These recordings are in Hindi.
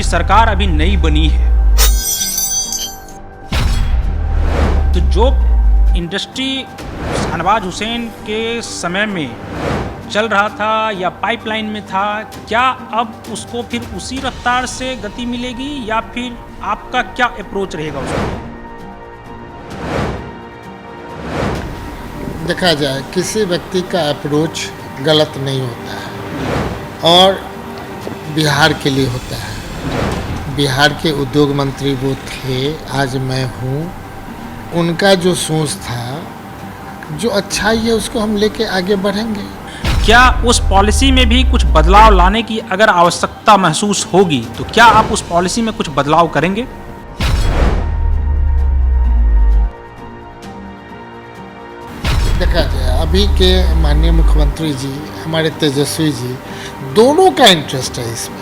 चूंकि सरकार अभी नई बनी है तो जो इंडस्ट्री शहनवाज हुसैन के समय में चल रहा था या पाइपलाइन में था, क्या अब उसको फिर उसी रफ्तार से गति मिलेगी या फिर आपका क्या अप्रोच रहेगा उसको? देखा जाए किसी व्यक्ति का अप्रोच गलत नहीं होता है और बिहार के लिए होता है। बिहार के उद्योग मंत्री वो थे, आज मैं हूँ। उनका जो सोच था, जो अच्छाई है उसको हम लेके आगे बढ़ेंगे। क्या उस पॉलिसी में भी कुछ बदलाव लाने की अगर आवश्यकता महसूस होगी तो क्या आप उस पॉलिसी में कुछ बदलाव करेंगे? देखा जाए अभी के माननीय मुख्यमंत्री जी, हमारे तेजस्वी जी, दोनों का इंटरेस्ट है इसमें।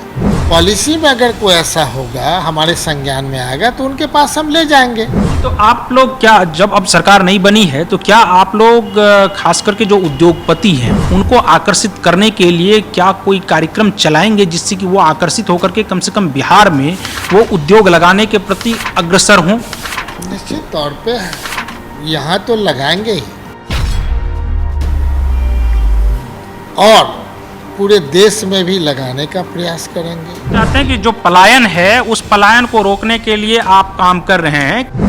पॉलिसी में अगर कोई ऐसा होगा, हमारे संज्ञान में आएगा तो उनके पास हम ले जाएंगे। तो आप लोग क्या, जब अब सरकार नहीं बनी है तो क्या आप लोग खास करके जो उद्योगपति हैं उनको आकर्षित करने के लिए क्या कोई कार्यक्रम चलाएंगे जिससे कि वो आकर्षित होकर के कम से कम बिहार में वो उद्योग लगाने के प्रति अग्रसर हों? निश्चित तौर पे यहाँ तो लगाएंगे ही और पूरे देश में भी लगाने का प्रयास करेंगे। चाहते हैं कि जो पलायन है उस पलायन को रोकने के लिए आप काम कर रहे हैं।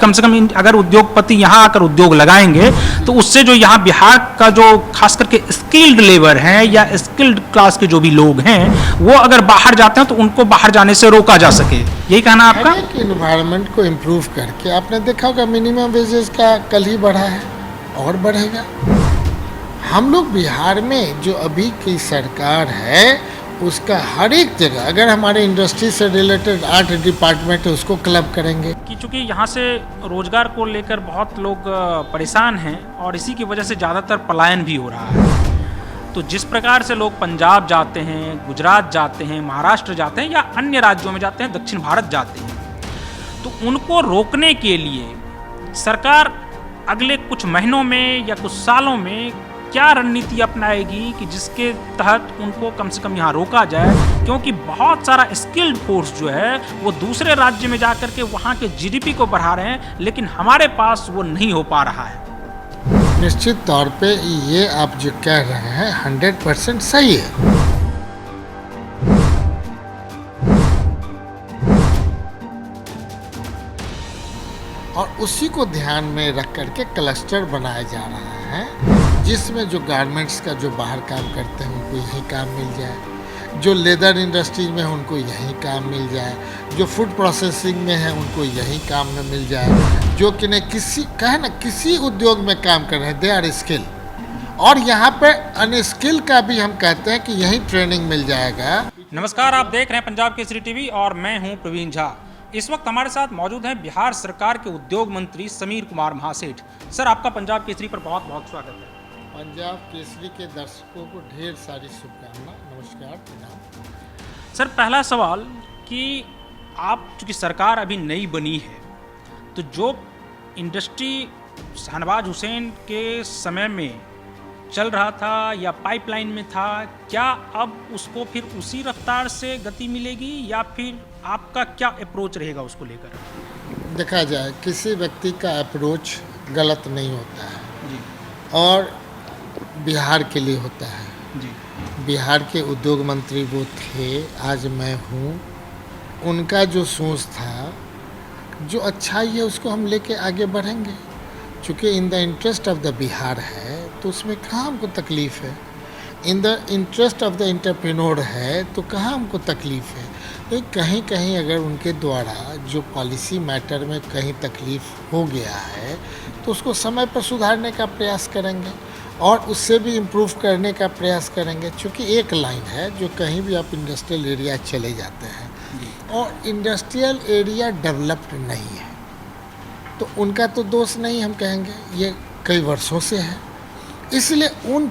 कम से कम अगर उद्योगपति यहाँ आकर उद्योग लगाएंगे तो उससे जो यहाँ बिहार का जो खास करके स्किल्ड लेबर हैं या स्किल्ड क्लास के जो भी लोग हैं वो अगर बाहर जाते हैं तो उनको बाहर जाने से रोका जा सके, यही कहना आपका? इन्वायरमेंट को इम्प्रूव करके आपने देखा होगा मिनिमम वेजेस का कल ही बढ़ा है और बढ़ेगा। हम लोग बिहार में जो अभी की सरकार है उसका हर एक जगह, अगर हमारे इंडस्ट्री से रिलेटेड 8 डिपार्टमेंट है उसको क्लब करेंगे। कि चूँकि यहाँ से रोजगार को लेकर बहुत लोग परेशान हैं और इसी की वजह से ज़्यादातर पलायन भी हो रहा है। तो जिस प्रकार से लोग पंजाब जाते हैं, गुजरात जाते हैं, महाराष्ट्र जाते हैं या अन्य राज्यों में जाते हैं, दक्षिण भारत जाते हैं, तो उनको रोकने के लिए सरकार अगले कुछ महीनों में या कुछ सालों में क्या रणनीति अपनाएगी कि जिसके तहत उनको कम से कम यहाँ रोका जाए? क्योंकि बहुत सारा स्किल्ड फोर्स जो है वो दूसरे राज्य में जाकर के वहाँ के जीडीपी को बढ़ा रहे हैं, लेकिन हमारे पास वो नहीं हो पा रहा है। निश्चित तौर पे ये आप जो कह रहे हैं 100% सही है। और उसी को ध्यान में रख करके क्लस्टर बनाया जा रहा है जिसमें जो गारमेंट्स का जो बाहर काम करते हैं उनको यहीं काम मिल जाए, जो लेदर इंडस्ट्रीज में है उनको यहीं काम मिल जाए, जो फूड प्रोसेसिंग में है उनको यहीं काम में मिल जाए, जो कि नहीं किसी उद्योग में काम कर रहे हैं दे आर स्किल। और यहाँ पे अनस्किल का भी हम कहते हैं कि यहीं ट्रेनिंग मिल जाएगा। नमस्कार, आप देख रहे हैं पंजाब केसरी टीवी और मैं हूँ प्रवीण झा। इस वक्त हमारे साथ मौजूद हैं बिहार सरकार के उद्योग मंत्री समीर कुमार महासेठ। सर, आपका पंजाब केसरी पर बहुत बहुत स्वागत है। पंजाब केसरी के दर्शकों को ढेर सारी शुभकामनाएं। नमस्कार, प्रणाम। सर, पहला सवाल कि आप चूँकि सरकार अभी नई बनी है तो जो इंडस्ट्री शहनवाज हुसैन के समय में चल रहा था या पाइपलाइन में था, क्या अब उसको फिर उसी रफ्तार से गति मिलेगी या फिर आपका क्या अप्रोच रहेगा उसको लेकर? देखा जाए किसी व्यक्ति का अप्रोच गलत नहीं होता है जी। और बिहार के लिए होता है जी। बिहार के उद्योग मंत्री वो थे, आज मैं हूँ। उनका जो सोच था, जो अच्छाई है उसको हम लेके आगे बढ़ेंगे। चूँकि in the interest of the Bihar है तो उसमें कहाँ हमको तकलीफ़ है। In the interest of the entrepreneur है तो कहाँ हमको तकलीफ़ है। तो कहीं कहीं अगर उनके द्वारा जो पॉलिसी मैटर में कहीं तकलीफ़ हो गया है तो उसको समय पर सुधारने का प्रयास करेंगे और उससे भी इम्प्रूव करने का प्रयास करेंगे। क्योंकि एक लाइन है, जो कहीं भी आप इंडस्ट्रियल एरिया चले जाते हैं और इंडस्ट्रियल एरिया डेवलप्ड नहीं है तो उनका तो दोष नहीं, हम कहेंगे ये कई वर्षों से है। इसलिए उन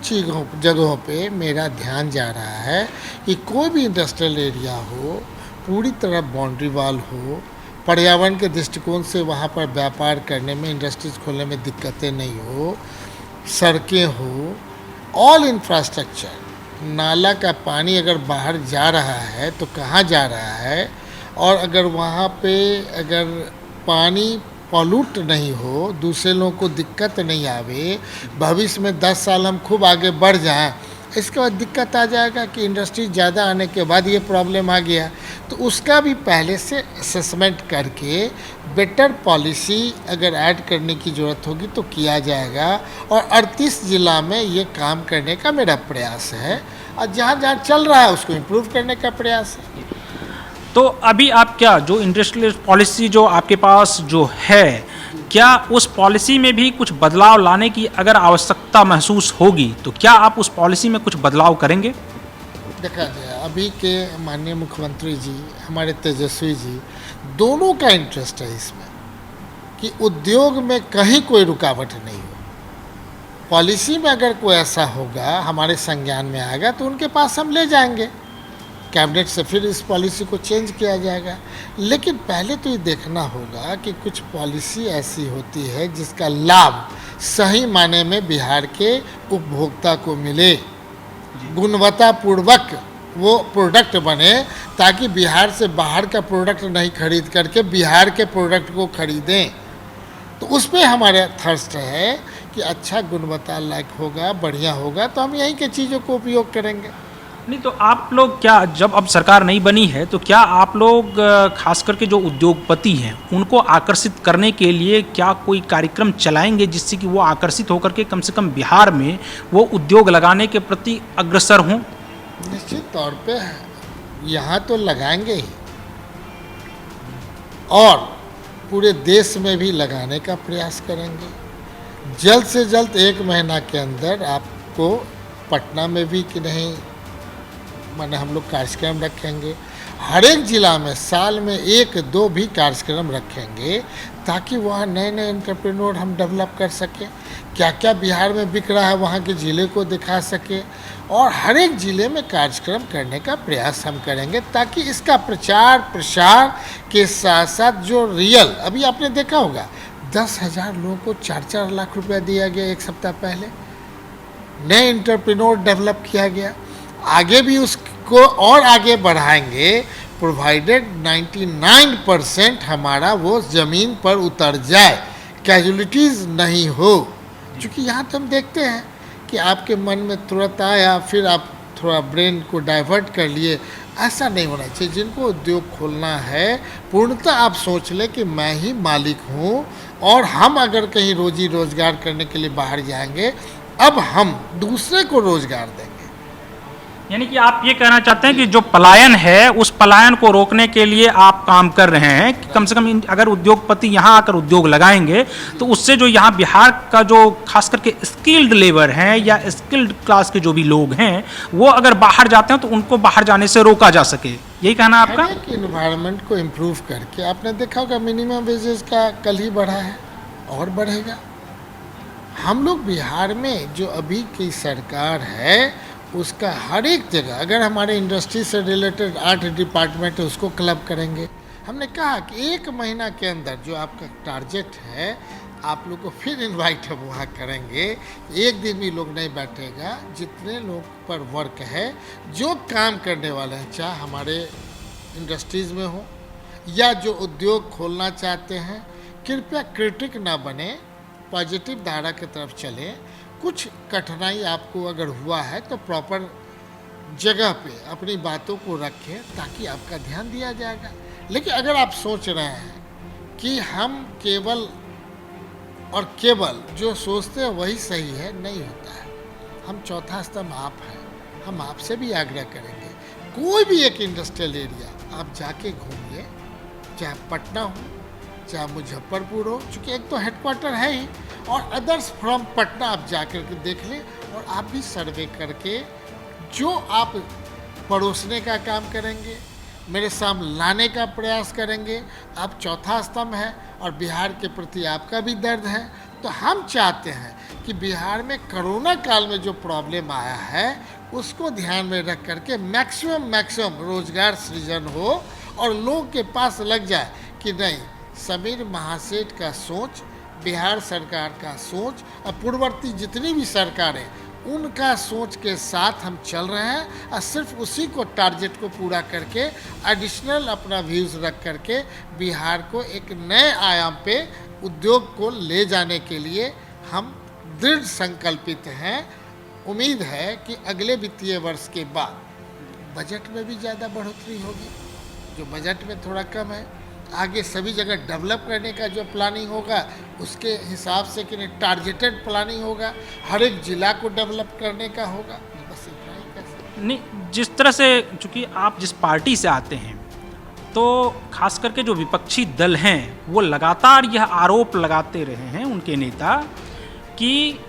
जगहों पे मेरा ध्यान जा रहा है कि कोई भी इंडस्ट्रियल एरिया हो, पूरी तरह बाउंड्री वाल हो, पर्यावरण के दृष्टिकोण से वहाँ पर व्यापार करने में, इंडस्ट्रीज खोलने में दिक्कतें नहीं हो, सड़कें हो, ऑल इंफ्रास्ट्रक्चर नाला का पानी अगर बाहर जा रहा है तो कहाँ जा रहा है, और अगर वहाँ पे अगर पानी पॉल्यूट नहीं हो, दूसरे लोगों को दिक्कत नहीं आवे, भविष्य में 10 साल हम खूब आगे बढ़ जाएं, इसके बाद दिक्कत आ जाएगा कि इंडस्ट्री ज़्यादा आने के बाद ये प्रॉब्लम आ गया। तो उसका भी पहले से असेसमेंट करके बेटर पॉलिसी अगर ऐड करने की ज़रूरत होगी तो किया जाएगा। और 38 ज़िला में ये काम करने का मेरा प्रयास है, और जहाँ जहाँ चल रहा है उसको इम्प्रूव करने का प्रयास है। तो अभी आप क्या जो इंडस्ट्रियल पॉलिसी जो आपके पास जो है, क्या उस पॉलिसी में भी कुछ बदलाव लाने की अगर आवश्यकता महसूस होगी तो क्या आप उस पॉलिसी में कुछ बदलाव करेंगे? देखा जाए अभी के माननीय मुख्यमंत्री जी, हमारे तेजस्वी जी, दोनों का इंटरेस्ट है इसमें कि उद्योग में कहीं कोई रुकावट नहीं हो। पॉलिसी में अगर कोई ऐसा होगा हमारे संज्ञान में आएगा तो उनके पास हम ले जाएंगे, कैबिनेट से फिर इस पॉलिसी को चेंज किया जाएगा। लेकिन पहले तो ये देखना होगा कि कुछ पॉलिसी ऐसी होती है जिसका लाभ सही माने में बिहार के उपभोक्ता को मिले, गुणवत्तापूर्वक वो प्रोडक्ट बने, ताकि बिहार से बाहर का प्रोडक्ट नहीं खरीद करके बिहार के प्रोडक्ट को खरीदें। तो उस पर हमारा थर्स्ट है कि अच्छा गुणवत्ता लायक होगा, बढ़िया होगा, तो हम यहीं के चीज़ों को उपयोग करेंगे। नहीं तो आप लोग क्या, जब अब सरकार नहीं बनी है तो क्या आप लोग खास करके जो उद्योगपति हैं उनको आकर्षित करने के लिए क्या कोई कार्यक्रम चलाएंगे जिससे कि वो आकर्षित होकर के कम से कम बिहार में वो उद्योग लगाने के प्रति अग्रसर हों? निश्चित तौर पे यहाँ तो लगाएंगे ही, और पूरे देश में भी लगाने का प्रयास करेंगे। जल्द से जल्द 1 महीना के अंदर आपको पटना में भी कि नहीं, माने हम लोग कार्यक्रम रखेंगे। हर एक ज़िला में साल में 1-2 भी कार्यक्रम रखेंगे, ताकि वहाँ नए नए एंटरप्रेन्योर हम डेवलप कर सकें, क्या क्या बिहार में बिक रहा है वहाँ के ज़िले को दिखा सके, और हर एक ज़िले में कार्यक्रम करने का प्रयास हम करेंगे, ताकि इसका प्रचार प्रसार के साथ साथ जो रियल, अभी आपने देखा होगा 10,000 लोगों को 4-4 लाख रुपया दिया गया 1 सप्ताह पहले, नए एंटरप्रेन्योर डेवलप किया गया। आगे भी उसको और आगे बढ़ाएंगे, प्रोवाइडेड 99% हमारा वो ज़मीन पर उतर जाए, कैजुअलिटीज़ नहीं हो। क्योंकि यहाँ तो हम देखते हैं कि आपके मन में तुरंत आया, फिर आप थोड़ा ब्रेन को डाइवर्ट कर लिए, ऐसा नहीं होना चाहिए। जिनको उद्योग खोलना है पूर्णतः आप सोच लें कि मैं ही मालिक हूँ, और हम अगर कहीं रोजी रोजगार करने के लिए बाहर जाएंगे, अब हम दूसरे को रोजगार देंगे। यानी कि आप ये कहना चाहते हैं कि जो पलायन है उस पलायन को रोकने के लिए आप काम कर रहे हैं कि कम से कम अगर उद्योगपति यहाँ आकर उद्योग लगाएंगे तो उससे जो यहाँ बिहार का जो खास करके स्किल्ड लेबर हैं या स्किल्ड क्लास के जो भी लोग हैं वो अगर बाहर जाते हैं तो उनको बाहर जाने से रोका जा सके, यही कहना आपका? इन्वायरमेंट को इम्प्रूव करके आपने देखा होगा मिनिमम वेजेस का कल ही बढ़ा है और बढ़ेगा। हम लोग बिहार में जो अभी की सरकार है उसका हर एक जगह, अगर हमारे इंडस्ट्री से रिलेटेड 8 डिपार्टमेंट है उसको क्लब करेंगे। हमने कहा कि 1 महीना के अंदर जो आपका टारगेट है, आप लोग को फिर इनवाइट हम वहाँ करेंगे। एक दिन भी लोग नहीं बैठेगा, जितने लोग पर वर्क है, जो काम करने वाले हैं, चाहे हमारे इंडस्ट्रीज़ में हो या जो उद्योग खोलना चाहते हैं, कृपया क्रिटिक ना बने, पॉजिटिव धारा की तरफ चलें। कुछ कठिनाई आपको अगर हुआ है तो प्रॉपर जगह पे अपनी बातों को रखें, ताकि आपका ध्यान दिया जाएगा। लेकिन अगर आप सोच रहे हैं कि हम केवल और केवल जो सोचते हैं वही सही है, नहीं होता है। हम चौथा स्तंभ आप हैं, हम आपसे भी आग्रह करेंगे, कोई भी एक इंडस्ट्रियल एरिया आप जाके घूमिए, चाहे पटना हो चाहे मुजफ्फरपुर हो, चूँकि एक तो हेडक्वार्टर है ही, और अदर्स फ्रॉम पटना आप जाकर के देख लें, और आप भी सर्वे करके जो आप परोसने का काम करेंगे, मेरे सामने लाने का प्रयास करेंगे। आप चौथा स्तंभ है और बिहार के प्रति आपका भी दर्द है। तो हम चाहते हैं कि बिहार में कोरोना काल में जो प्रॉब्लम आया है उसको ध्यान में रख करके मैक्सिमम रोजगार सृजन हो, और लोगों के पास लग जाए कि नहीं, समीर महासेठ का सोच, बिहार सरकार का सोच और पूर्ववर्ती जितनी भी सरकारें उनका सोच के साथ हम चल रहे हैं और सिर्फ उसी को टारगेट को पूरा करके एडिशनल अपना व्यूज़ रख करके बिहार को एक नए आयाम पे उद्योग को ले जाने के लिए हम दृढ़ संकल्पित हैं। उम्मीद है कि अगले वित्तीय वर्ष के बाद बजट में भी ज़्यादा बढ़ोतरी होगी, जो बजट में थोड़ा कम है। आगे सभी जगह डेवलप करने का जो प्लानिंग होगा उसके हिसाब से कि नहीं टारगेटेड प्लानिंग होगा, हर एक ज़िला को डेवलप करने का होगा। बस इतना ही कर सकते हैं। नहीं, जिस तरह से चूँकि आप जिस पार्टी से आते हैं तो खास करके जो विपक्षी दल हैं वो लगातार यह आरोप लगाते रहे हैं उनके नेता कि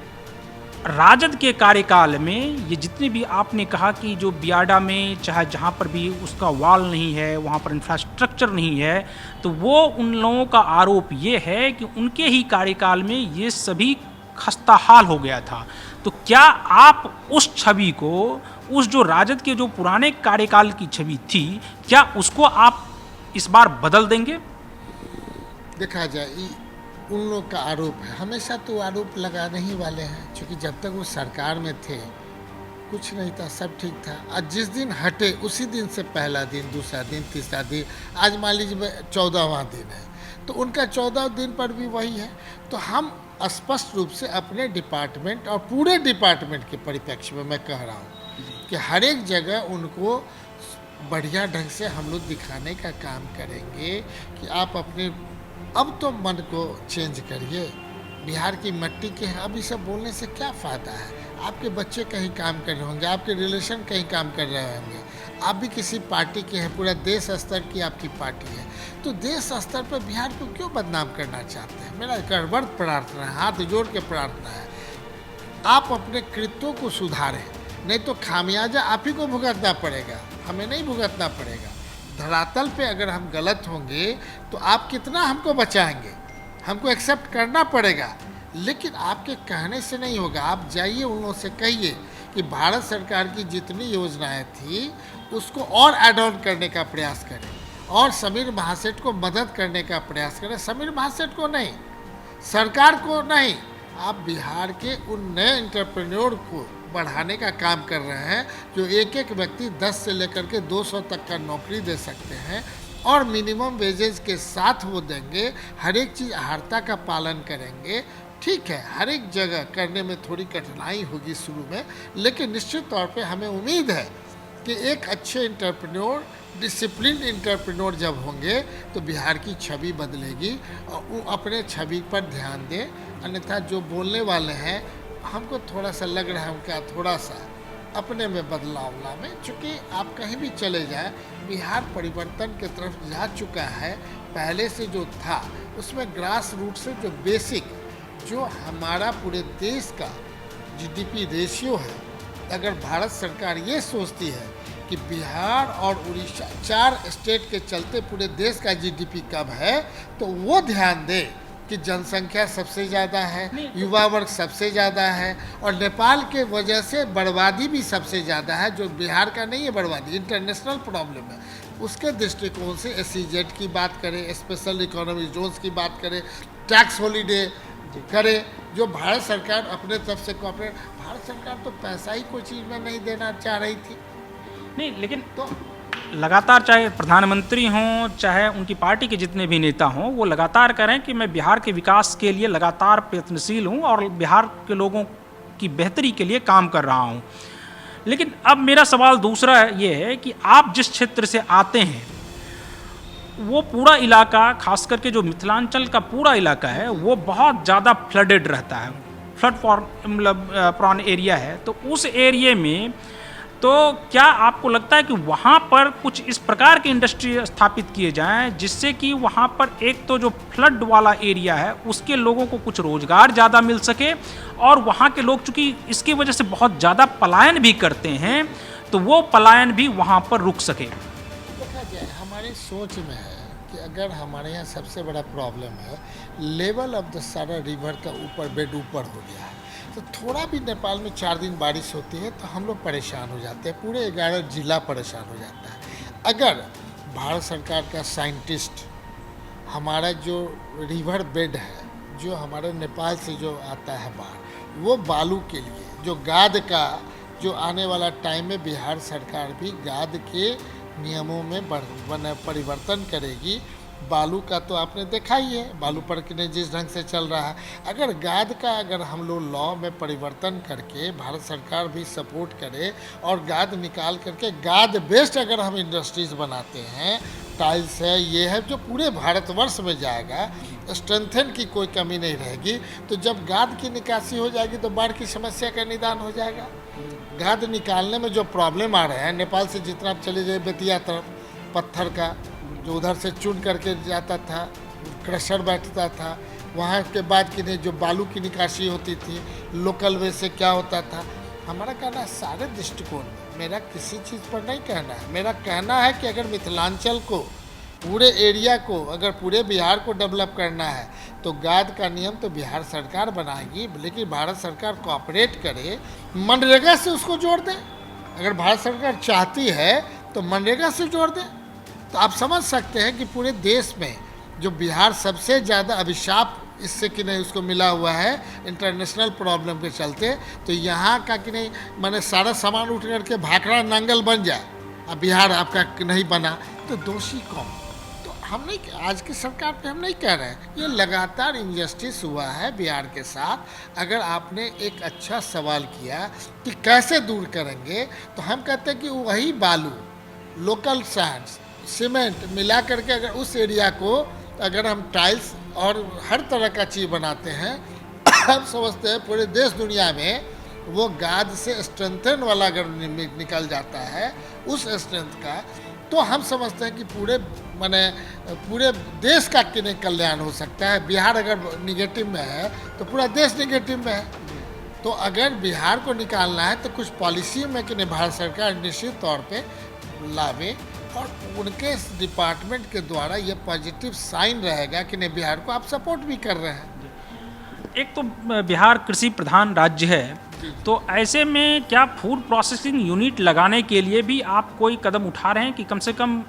राजद के कार्यकाल में ये जितने भी आपने कहा कि जो बियाडा में चाहे जहाँ पर भी उसका वॉल नहीं है, वहाँ पर इंफ्रास्ट्रक्चर नहीं है, तो वो उन लोगों का आरोप ये है कि उनके ही कार्यकाल में ये सभी खस्ताहाल हो गया था। तो क्या आप उस छवि को, उस जो राजद के जो पुराने कार्यकाल की छवि थी, क्या उसको आप इस बार बदल देंगे? देखा जाए उन लोग का आरोप है, हमेशा तो आरोप लगाने ही वाले हैं, क्योंकि जब तक वो सरकार में थे कुछ नहीं था, सब ठीक था। आज जिस दिन हटे उसी दिन से पहला दिन, दूसरा दिन, तीसरा दिन, आज मान लीजिए 14वां दिन है, तो उनका 14 दिन पर भी वही है। तो हम स्पष्ट रूप से अपने डिपार्टमेंट और पूरे डिपार्टमेंट के परिप्रेक्ष्य में मैं कह रहा हूँ कि हर एक जगह उनको बढ़िया ढंग से हम लोग दिखाने का काम करेंगे कि आप अपने अब तो मन को चेंज करिए। बिहार की मिट्टी के हैं, अब ये सब बोलने से क्या फ़ायदा है? आपके बच्चे कहीं काम कर रहे होंगे, आपके रिलेशन कहीं काम कर रहे होंगे, आप भी किसी पार्टी के हैं, पूरा देश स्तर की आपकी पार्टी है, तो देश स्तर पर बिहार को क्यों बदनाम करना चाहते हैं? मेरा गड़बड़ प्रार्थना है, हाथ जोड़ के प्रार्थना है, आप अपने कृत्यों को सुधारें, नहीं तो खामियाजा आप ही को भुगतना पड़ेगा, हमें नहीं भुगतना पड़ेगा। धरातल पे अगर हम गलत होंगे तो आप कितना हमको बचाएंगे? हमको एक्सेप्ट करना पड़ेगा, लेकिन आपके कहने से नहीं होगा। आप जाइए उन लोगों से कहिए कि भारत सरकार की जितनी योजनाएं थी उसको और ऐड ऑन करने का प्रयास करें और समीर महासेठ को मदद करने का प्रयास करें। समीर महासेठ को नहीं, सरकार को नहीं, आप बिहार के उन नए एंटरप्रेन्योर को बढ़ाने का काम कर रहे हैं जो एक एक व्यक्ति 10 से लेकर के 200 तक का नौकरी दे सकते हैं और मिनिमम वेजेस के साथ वो देंगे। हर एक चीज़ आहारता का पालन करेंगे। ठीक है, हर एक जगह करने में थोड़ी कठिनाई होगी शुरू में, लेकिन निश्चित तौर पे हमें उम्मीद है कि एक अच्छे एंटरप्रेन्योर, डिसिप्लिन एंटरप्रेन्योर जब होंगे तो बिहार की छवि बदलेगी और वो अपने छवि पर ध्यान दें। अन्यथा जो बोलने वाले हैं हमको थोड़ा सा लग रहा है उनका थोड़ा सा अपने में बदलाव लाने, चूँकि आप कहीं भी चले जाएं बिहार परिवर्तन की तरफ जा चुका है। पहले से जो था उसमें ग्रास रूट से जो बेसिक, जो हमारा पूरे देश का जीडीपी रेशियो है, अगर भारत सरकार ये सोचती है कि बिहार और उड़ीसा 4 स्टेट के चलते पूरे देश का जीडीपी कम है, तो वो ध्यान दे कि जनसंख्या सबसे ज़्यादा है, युवा वर्ग सबसे ज़्यादा है और नेपाल के वजह से बर्बादी भी सबसे ज़्यादा है, जो बिहार का नहीं है बर्बादी, इंटरनेशनल प्रॉब्लम है। उसके दृष्टिकोण से SEZ की बात करें, स्पेशल इकोनॉमिक जोन्स की बात करें, टैक्स हॉलीडे करें, जो भारत सरकार अपने तरफ से कॉपरेट, भारत सरकार तो पैसा ही कोई चीज़ में नहीं देना चाह रही थी। नहीं, लेकिन तो लगातार चाहे प्रधानमंत्री हों चाहे उनकी पार्टी के जितने भी नेता हों, वो लगातार कह रहे हैं कि मैं बिहार के विकास के लिए लगातार प्रयत्नशील हूं और बिहार के लोगों की बेहतरी के लिए काम कर रहा हूं। लेकिन अब मेरा सवाल दूसरा ये है कि आप जिस क्षेत्र से आते हैं वो पूरा इलाका, खास करके जो मिथिलांचल का पूरा इलाका है, वो बहुत ज़्यादा फ्लडेड रहता है, फ्लड प्रॉन एरिया है। तो उस एरिया में तो क्या आपको लगता है कि वहाँ पर कुछ इस प्रकार की इंडस्ट्री स्थापित किए जाएं जिससे कि वहाँ पर एक तो जो फ्लड वाला एरिया है उसके लोगों को कुछ रोजगार ज़्यादा मिल सके और वहाँ के लोग चूँकि इसकी वजह से बहुत ज़्यादा पलायन भी करते हैं तो वो पलायन भी वहाँ पर रुक सके? देखा जाए हमारी सोच में है कि अगर हमारे यहाँ सबसे बड़ा प्रॉब्लम है लेवल ऑफ द सारा रिवर का ऊपर बेड ऊपर हो गया है, तो थोड़ा भी नेपाल में 4 दिन बारिश होती है तो हम लोग परेशान हो जाते हैं, पूरे 11 जिला परेशान हो जाता है। अगर भारत सरकार का साइंटिस्ट हमारा जो रिवर बेड है, जो हमारे नेपाल से जो आता है बाढ़, वो बालू के लिए जो गाद का जो आने वाला टाइम में बिहार सरकार भी गाद के नियमों में परिवर्तन करेगी। बालू का तो आपने देखा ही है, बालू पर कितने जिस ढंग से चल रहा है। अगर गाद का अगर हम लोग लॉ में परिवर्तन करके भारत सरकार भी सपोर्ट करे और गाद निकाल करके गाद बेस्ड अगर हम इंडस्ट्रीज बनाते हैं, टाइल्स है, ये है, जो पूरे भारतवर्ष में जाएगा, स्ट्रेंथन की कोई कमी नहीं रहेगी। तो जब गाद की निकासी हो जाएगी तो बाढ़ की समस्या का निदान हो जाएगा। गाद निकालने में जो प्रॉब्लम आ रहे हैं, नेपाल से जितना आप चले जाइए बेतिया तरफ, पत्थर का जो उधर से चुन करके जाता था, क्रशर बैठता था, वहाँ के बाद की नहीं जो बालू की निकासी होती थी, लोकल वे से क्या होता था। हमारा कहना है सारे दृष्टिकोण में, मेरा किसी चीज़ पर नहीं कहना है, मेरा कहना है कि अगर मिथिलांचल को, पूरे एरिया को, अगर पूरे बिहार को डेवलप करना है तो गाद का नियम तो बिहार सरकार बनाएगी, लेकिन भारत सरकार कोऑपरेट करे, मनरेगा से उसको जोड़ दे। अगर भारत सरकार चाहती है तो मनरेगा से जोड़ दे। तो आप समझ सकते हैं कि पूरे देश में जो बिहार सबसे ज़्यादा अभिशाप इससे कि नहीं उसको मिला हुआ है इंटरनेशनल प्रॉब्लम के चलते, तो यहाँ का कि नहीं मैंने सारा सामान उठ करके भाखड़ा नांगल बन जाए, अब बिहार आपका नहीं बना तो दोषी कौन? तो हम नहीं, आज की सरकार पे हम नहीं कह रहे हैं, ये लगातार इनजस्टिस हुआ है बिहार के साथ। अगर आपने एक अच्छा सवाल किया कि कैसे दूर करेंगे, तो हम कहते हैं कि वही बालू, लोकल सैंड्स, सीमेंट मिला करके अगर उस एरिया को अगर हम टाइल्स और हर तरह का चीज़ बनाते हैं, हम समझते हैं पूरे देश दुनिया में वो गाद से स्ट्रेंथन वाला अगर निकल जाता है उस स्ट्रेंथ का, तो हम समझते हैं कि पूरे देश का किने कल्याण हो सकता है। बिहार अगर निगेटिव में है तो पूरा देश निगेटिव में है। तो अगर बिहार को निकालना है तो कुछ पॉलिसी में कि भारत सरकार निश्चित तौर पे लावे और उनके डिपार्टमेंट के द्वारा ये पॉजिटिव साइन रहेगा कि नहीं बिहार को आप सपोर्ट भी कर रहे हैं। एक तो बिहार कृषि प्रधान राज्य है, तो ऐसे में क्या फूड प्रोसेसिंग यूनिट लगाने के लिए भी आप कोई कदम उठा रहे हैं कि कम से कम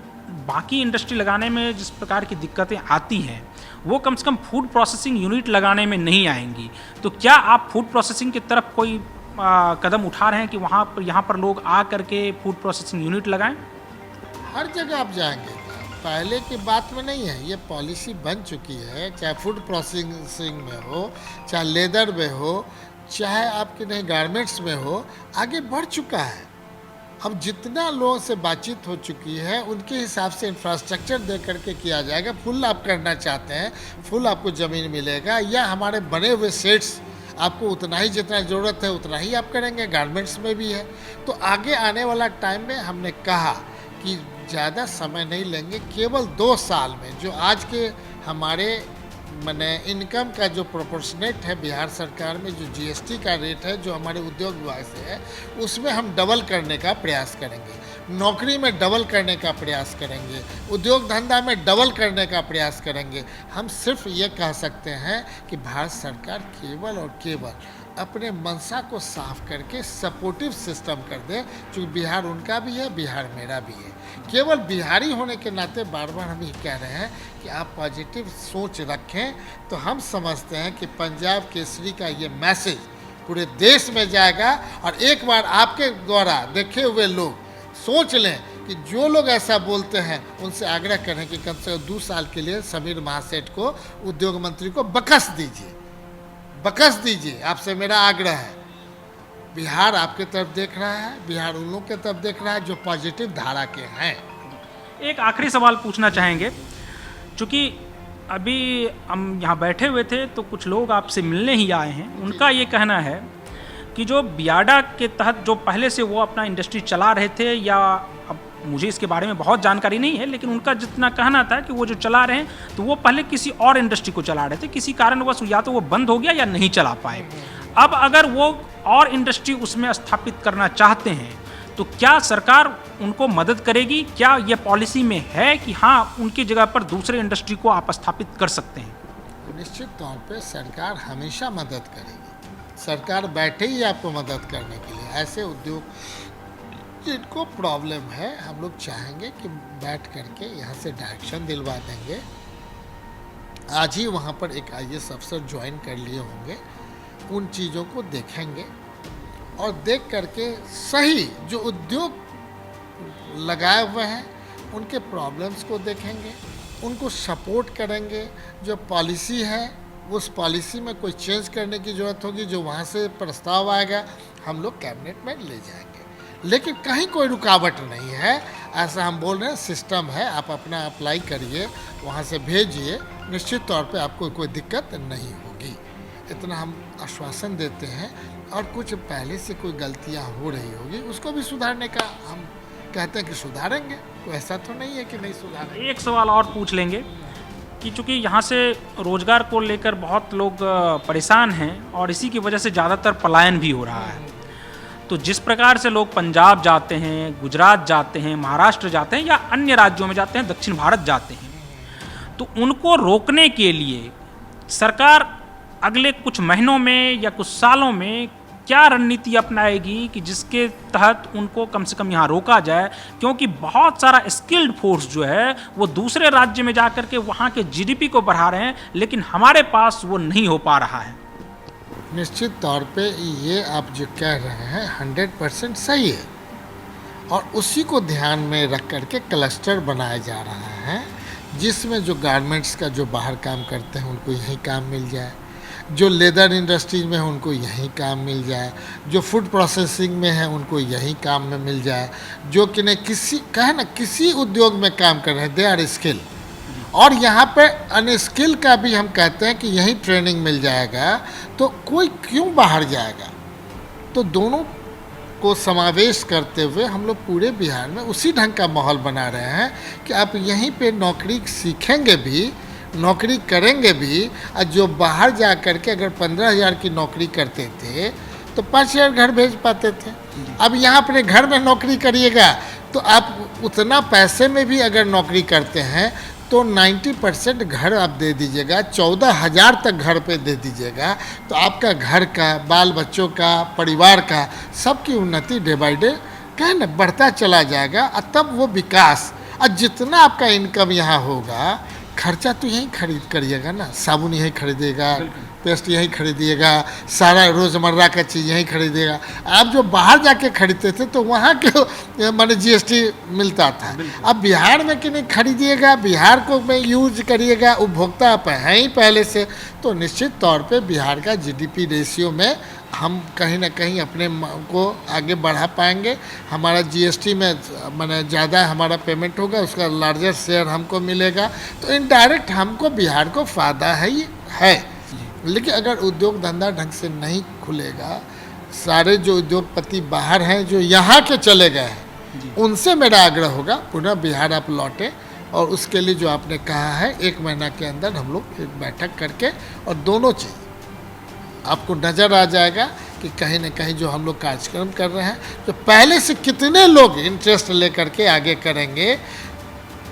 बाकी इंडस्ट्री लगाने में जिस प्रकार की दिक्कतें आती हैं वो कम से कम फूड प्रोसेसिंग यूनिट लगाने में नहीं आएंगी? तो क्या आप फूड प्रोसेसिंग की तरफ कोई कदम उठा रहे हैं कि यहाँ पर लोग आ करके फूड प्रोसेसिंग यूनिट लगाएं? हर जगह आप जाएंगे, पहले की बात में नहीं है, ये पॉलिसी बन चुकी है। चाहे फूड प्रोसेसिंग में हो, चाहे लेदर में हो, चाहे आपके नहीं गारमेंट्स में हो, आगे बढ़ चुका है। अब जितना लोगों से बातचीत हो चुकी है उनके हिसाब से इंफ्रास्ट्रक्चर दे करके किया जाएगा। फुल आप करना चाहते हैं, फुल आपको ज़मीन मिलेगा, या हमारे बने हुए सेट्स आपको उतना ही जितना ज़रूरत है उतना ही आप करेंगे। गारमेंट्स में भी है। तो आगे आने वाला टाइम में हमने कहा कि ज़्यादा समय नहीं लेंगे, केवल 2 साल में जो आज के हमारे इनकम का जो प्रोपोर्शनेट है बिहार सरकार में, जो जीएसटी का रेट है जो हमारे उद्योग विभाग से है, उसमें हम डबल करने का प्रयास करेंगे, नौकरी में डबल करने का प्रयास करेंगे, उद्योग धंधा में डबल करने का प्रयास करेंगे। हम सिर्फ ये कह सकते हैं कि भारत सरकार केवल और केवल अपने मंशा को साफ करके सपोर्टिव सिस्टम कर दे, क्योंकि बिहार उनका भी है, बिहार मेरा भी है। केवल बिहारी होने के नाते बार बार हम ये कह रहे हैं कि आप पॉजिटिव सोच रखें, तो हम समझते हैं कि पंजाब केसरी का ये मैसेज पूरे देश में जाएगा। और एक बार आपके द्वारा देखे हुए लोग सोच लें कि जो लोग ऐसा बोलते हैं उनसे आग्रह करें कि कम से कम 2 साल के लिए समीर महासेठ को, उद्योग मंत्री को बकस दीजिए। आपसे मेरा आग्रह है। बिहार आपके तरफ देख रहा है, बिहार उन लोगों के तरफ देख रहा है जो पॉजिटिव धारा के हैं। एक आखिरी सवाल पूछना चाहेंगे, चूँकि अभी हम यहाँ बैठे हुए थे तो कुछ लोग आपसे मिलने ही आए हैं। उनका ये कहना है कि जो बियाडा के तहत जो पहले से वो अपना इंडस्ट्री चला रहे थे, या अब मुझे इसके बारे में बहुत जानकारी नहीं है, लेकिन उनका जितना कहना था कि वो जो चला रहे हैं तो वो पहले किसी और इंडस्ट्री को चला रहे थे, किसी कारणवश या तो वो बंद हो गया या नहीं चला पाए। अब अगर वो और इंडस्ट्री उसमें स्थापित करना चाहते हैं तो क्या सरकार उनको मदद करेगी? क्या ये पॉलिसी में है कि हाँ उनकी जगह पर दूसरे इंडस्ट्री को आप स्थापित कर सकते हैं? निश्चित तौर पे सरकार हमेशा मदद करेगी। सरकार बैठे ही आपको मदद करने के लिए। ऐसे उद्योग जिनको प्रॉब्लम है, हम लोग चाहेंगे कि बैठ करके यहाँ से डायरेक्शन दिलवा देंगे। आज ही वहाँ पर एक IAS अफसर ज्वाइन कर लिए होंगे, उन चीज़ों को देखेंगे और देख करके सही जो उद्योग लगाए हुए हैं उनके प्रॉब्लम्स को देखेंगे, उनको सपोर्ट करेंगे। जो पॉलिसी है उस पॉलिसी में कोई चेंज करने की ज़रूरत होगी, जो वहाँ से प्रस्ताव आएगा हम लोग कैबिनेट में ले जाएंगे। लेकिन कहीं कोई रुकावट नहीं है, ऐसा हम बोल रहे हैं सिस्टम है, आप अपना अप्लाई करिए, वहाँ से भेजिए, निश्चित तौर पे आपको कोई दिक्कत नहीं होगी, इतना हम आश्वासन देते हैं। और कुछ पहले से कोई गलतियाँ हो रही होगी उसको भी सुधारने का हम कहते हैं कि सुधारेंगे, तो ऐसा तो नहीं है कि नहीं सुधारेंगे। एक सवाल और पूछ लेंगे कि चूंकि यहाँ से रोजगार को लेकर बहुत लोग परेशान हैं और इसी की वजह से ज़्यादातर पलायन भी हो रहा है, तो जिस प्रकार से लोग पंजाब जाते हैं, गुजरात जाते हैं, महाराष्ट्र जाते हैं या अन्य राज्यों में जाते हैं, दक्षिण भारत जाते हैं, तो उनको रोकने के लिए सरकार अगले कुछ महीनों में या कुछ सालों में क्या रणनीति अपनाएगी कि जिसके तहत उनको कम से कम यहाँ रोका जाए, क्योंकि बहुत सारा स्किल्ड फोर्स जो है वो दूसरे राज्य में जाकर के वहाँ के जीडीपी को बढ़ा रहे हैं, लेकिन हमारे पास वो नहीं हो पा रहा है। निश्चित तौर पे ये आप जो कह रहे हैं 100% सही है, और उसी को ध्यान में रख करके क्लस्टर बनाया जा रहा है, जिसमें जो गारमेंट्स का जो बाहर काम करते हैं उनको यहीं काम मिल जाए, जो लेदर इंडस्ट्रीज में है उनको यहीं काम मिल जाए, जो फूड प्रोसेसिंग में है उनको यहीं काम में मिल जाए, जो कि नहीं किसी उद्योग में काम कर रहे हैं, दे आर स्किल। और यहाँ पे अनस्किल का भी हम कहते हैं कि यहीं ट्रेनिंग मिल जाएगा, तो कोई क्यों बाहर जाएगा। तो दोनों को समावेश करते हुए हम लोग पूरे बिहार में उसी ढंग का माहौल बना रहे हैं कि आप यहीं पे नौकरी सीखेंगे भी, नौकरी करेंगे भी, और जो बाहर जा कर के अगर 15,000 की नौकरी करते थे तो 5,000 घर भेज पाते थे। अब यहाँ अपने घर में नौकरी करिएगा तो आप उतना पैसे में भी अगर नौकरी करते हैं तो 90% घर आप दे दीजिएगा, 14,000 तक घर पे दे दीजिएगा, तो आपका घर का, बाल बच्चों का, परिवार का, सबकी उन्नति डे बाई डे क्या ना बढ़ता चला जाएगा। और तब वो विकास, और जितना आपका इनकम यहाँ होगा, खर्चा तो यहीं खरीद करिएगा ना, साबुन यहीं खरीदिएगा, पेस्ट यहीं खरीदिएगा, सारा रोज़मर्रा का चीज़ यहीं खरीदिएगा। आप जो बाहर जाके खरीदते थे तो वहाँ के माने जीएसटी मिलता था, अब बिहार में कि नहीं खरीदिएगा, बिहार को में यूज करिएगा, उपभोक्ता आप हैं ही पहले से, तो निश्चित तौर पे बिहार का जीडीपी रेशियो में हम कहीं ना कहीं अपने को आगे बढ़ा पाएंगे। हमारा जीएसटी में माने ज़्यादा हमारा पेमेंट होगा, उसका लार्जर शेयर हमको मिलेगा, तो इनडायरेक्ट हमको बिहार को फ़ायदा ही है। लेकिन अगर उद्योग धंधा ढंग से नहीं खुलेगा, सारे जो उद्योगपति बाहर हैं जो यहाँ के चले गए हैं, उनसे मेरा आग्रह होगा पुनः बिहार आप लौटें, और उसके लिए जो आपने कहा है 1 महीना के अंदर हम लोग एक बैठक करके, और दोनों चीज़ आपको नज़र आ जाएगा कि कहीं ना कहीं जो हम लोग कार्यक्रम कर रहे हैं, तो पहले से कितने लोग इंटरेस्ट लेकर के आगे करेंगे।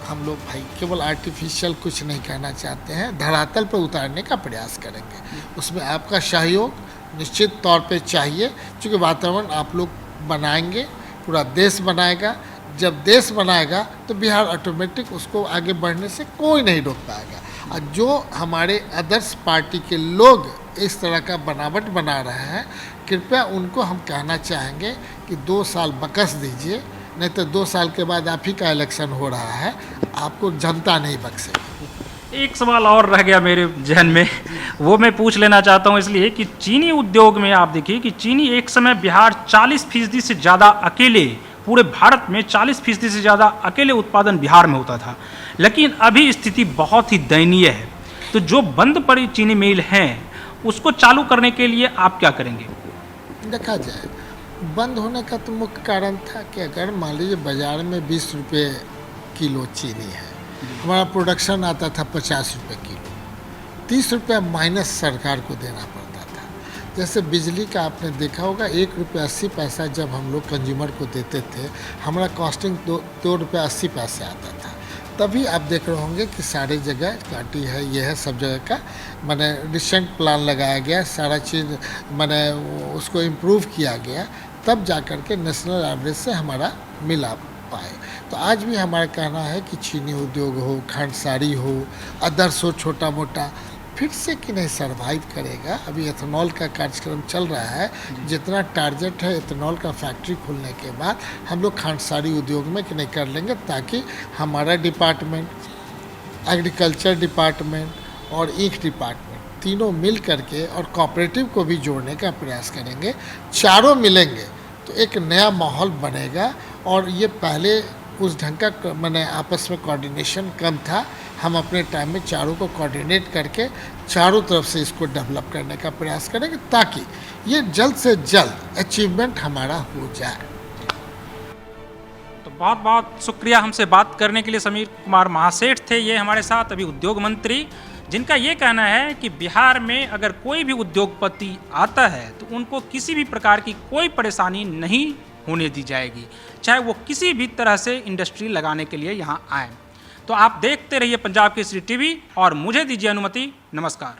हम लोग भाई केवल आर्टिफिशियल कुछ नहीं कहना चाहते हैं, धरातल पर उतारने का प्रयास करेंगे, उसमें आपका सहयोग निश्चित तौर पे चाहिए, क्योंकि वातावरण आप लोग बनाएंगे, पूरा देश बनाएगा। जब देश बनाएगा तो बिहार ऑटोमेटिक उसको आगे बढ़ने से कोई नहीं रोक पाएगा। और जो हमारे अदर्स पार्टी के लोग इस तरह का बनावट बना रहे हैं, कृपया उनको हम कहना चाहेंगे कि 2 साल बकस दीजिए, नहीं तो 2 साल के बाद आप ही का इलेक्शन हो रहा है, आपको जनता नहीं बख्शेगी। एक सवाल और रह गया मेरे जहन में, वो मैं पूछ लेना चाहता हूँ, इसलिए कि चीनी उद्योग में आप देखिए कि चीनी एक समय बिहार 40% से ज़्यादा अकेले, पूरे भारत में 40% से ज़्यादा अकेले उत्पादन बिहार में होता था, लेकिन अभी स्थिति बहुत ही दयनीय है। तो जो बंद पड़ी चीनी मिल हैं उसको चालू करने के लिए आप क्या करेंगे? देखा जाए, बंद होने का तो मुख्य कारण था कि अगर मान लीजिए बाज़ार में 20 रुपये किलो चीनी है, हमारा प्रोडक्शन आता था 50 रुपये किलो, 30 रुपया माइनस सरकार को देना पड़ता था। जैसे बिजली का आपने देखा होगा, 1 रुपया 80 पैसा जब हम लोग कंज्यूमर को देते थे, हमारा कॉस्टिंग 2 रुपया 80 पैसे आता था। तभी आप देख रहे होंगे कि सारी जगह काटी है, ये है, सब जगह का माने रिसेंट प्लान लगाया गया, सारा चीज़ माने उसको इम्प्रूव किया गया, तब जा कर के नेशनल एवरेज से हमारा मिला पाए। तो आज भी हमारा कहना है कि चीनी उद्योग हो, खांडसारी हो, अदर्स हो, छोटा मोटा, फिर से कि नहीं सर्वाइव करेगा। अभी एथेनॉल का कार्यक्रम चल रहा है, जितना टारगेट है एथेनॉल का फैक्ट्री खुलने के बाद हम लोग खांडसारी उद्योग में कि नहीं कर लेंगे, ताकि हमारा डिपार्टमेंट, एग्रीकल्चर डिपार्टमेंट और ईख डिपार्टमेंट तीनों मिल करके और कोऑपरेटिव को भी जोड़ने का प्रयास करेंगे। चारों मिलेंगे तो एक नया माहौल बनेगा। और ये पहले उस ढंग का मैंने आपस में कोऑर्डिनेशन कम था। हम अपने टाइम में चारों को कोऑर्डिनेट करके चारों तरफ से इसको डेवलप करने का प्रयास करेंगे, ताकि ये जल्द से जल्द अचीवमेंट हमारा हो जाए। तो बहुत बहुत शुक्रिया हमसे बात करने के लिए। समीर कुमार महासेठ थे ये हमारे साथ, अभी उद्योग मंत्री, जिनका ये कहना है कि बिहार में अगर कोई भी उद्योगपति आता है तो उनको किसी भी प्रकार की कोई परेशानी नहीं होने दी जाएगी, चाहे वो किसी भी तरह से इंडस्ट्री लगाने के लिए यहाँ आए। तो आप देखते रहिए पंजाब केसरी टीवी और मुझे दीजिए अनुमति। नमस्कार।